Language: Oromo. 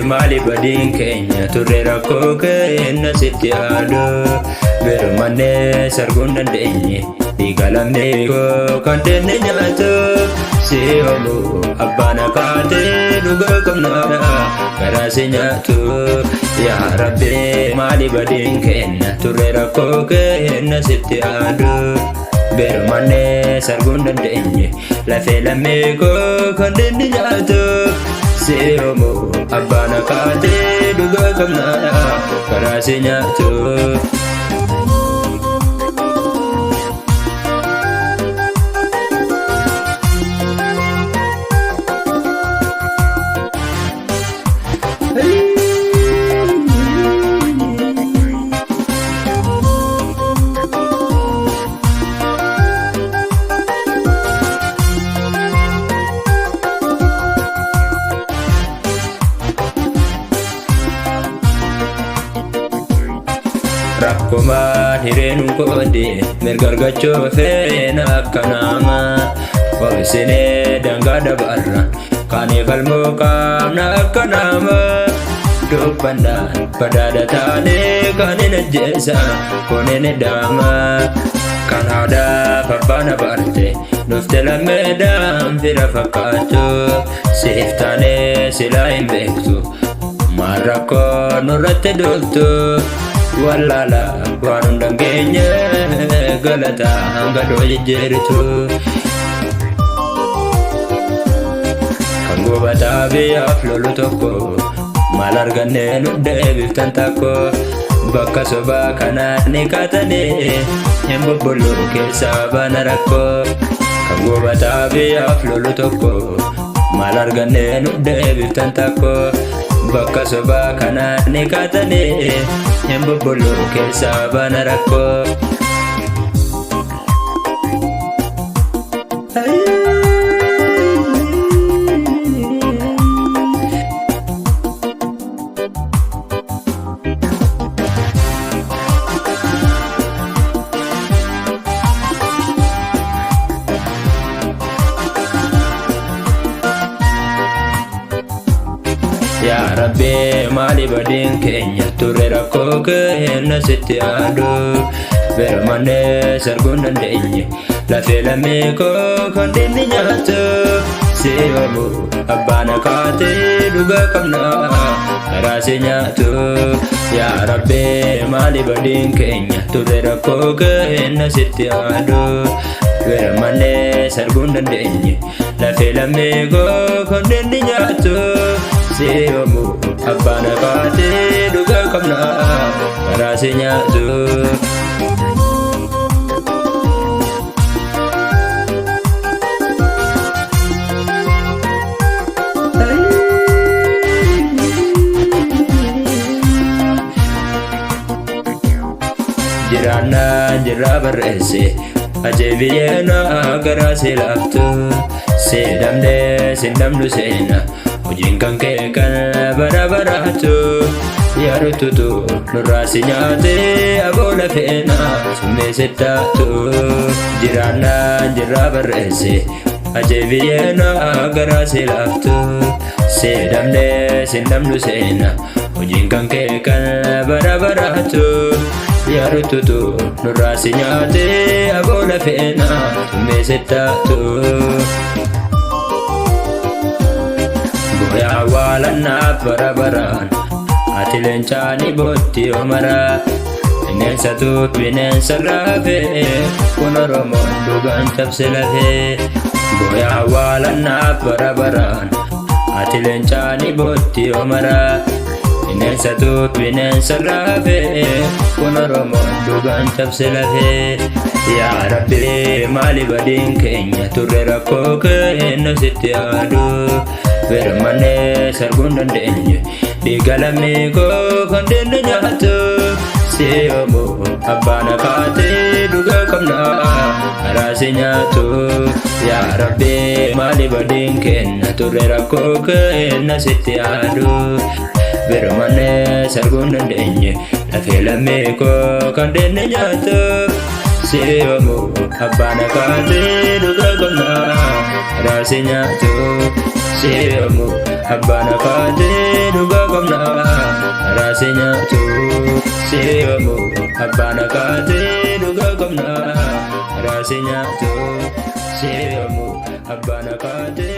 maali badiin keenya turre rakkoo keenya sitti yaadu birmanee sarguun dandeenye dhiiga lammii koo kan deenne nyaatu si oolu abbaan akaatee dhugaa qabnaadha garaa si nyaatu yaa rabbi maali badiin keenya turre rakkoo keenya sitti yaadu birmanee sarguun dandeenye lafee lammii koo kan deenne nyaatu si oolu abbaan akaatee dhugaa qabnaadha garaa si nyaatu. Rakkumaan hireenuun koodee mirgargachoo feena akka nama obsinee dangaa dabarra kaanii falmoo qaamna akka nama dubbannaan badaada taanee kaaniin ajjeessa kooniin daama kan aadaaf abbaana barte dhufte lammeedhaan fira fakkaatu siif taanee silaa hin beektu maal rakkoo nurratti dhuftu wallala waan hundan keenya galata gadoo jijjiirtu kan gubataa biyyaaf lolu tokko maal argannee nu deebiftan takko bakka sobaa kanaan ni kaatanii hin bobbolu keessaa baana rakkoo kan gubataa biyyaaf lolu tokko maal argannee nu deebiftan takko bakka sobaa kanaan ni kaatanii hin bobbolu keessaa baana rakkoo. Yaa Rabbi maali badiin keenya turre rakkoo keenya sitti yaadu birmanee sarguun dandeenye lafee lammii koo kan deenne nyaatu si oolu abbaan akaatee dhugaa qabnaa garaa si nyaatu yaa Rabbi maali badiin keenya turre rakkoo keenya sitti yaadu birmanee sarguun dandeenye lafee lammii koo kan deenne nyaatu si oolu abbaan akaatee dhugaa qabnaa garaa si nyaatu. Jiraannaa jirraa barreesse ajeebiyeena garaa si laaftu seedamnee sindamnu seena hojiin kan kee kan bara baraatu yaadututu nurraa si nyaatee aboola feena summeesse taatu jiraannaa jirraa barreesse ajeebiyeena garaa si laaftu seedamnee sindamnu seena hojiin kan kee kan bara baraatu yaadututu nurraa si nyaatee aboola feena summeesse taatu. Goya awwaalannaaf bara baraan ati leencaani bootti omaraa bineensatu bineensa raafee kun Oromoon dhugaan cabse lafee. Goya awwaalannaaf bara baraan ati leencaani bootti omaraa bineensatu bineensa raafee kun Oromoon dhugaan cabse lafee. Yaa Rabbi maali badiin keenya turre rakkoo keenya sitti yaadu birmanee sarguun dandeenye dhiiga lammii koo kan deenne nyaatu si oolu abbaan akaatee dhugaa qabnaa garaa si nyaatu yaa Rabbi maali badiin keenya turre rakkoo keenya sitti yaadu birmanee sarguun dandeenye lafee lammii koo kan deenne nyaatu si oolu abbaan akaatee dhugaa qabnaa garaa si nyaatu Siyamu abbana kaate dhuga qabna raase nyaatu. Siyamu abbana kaate dhuga qabna raase nyaatu. Siyamu abbana kaate.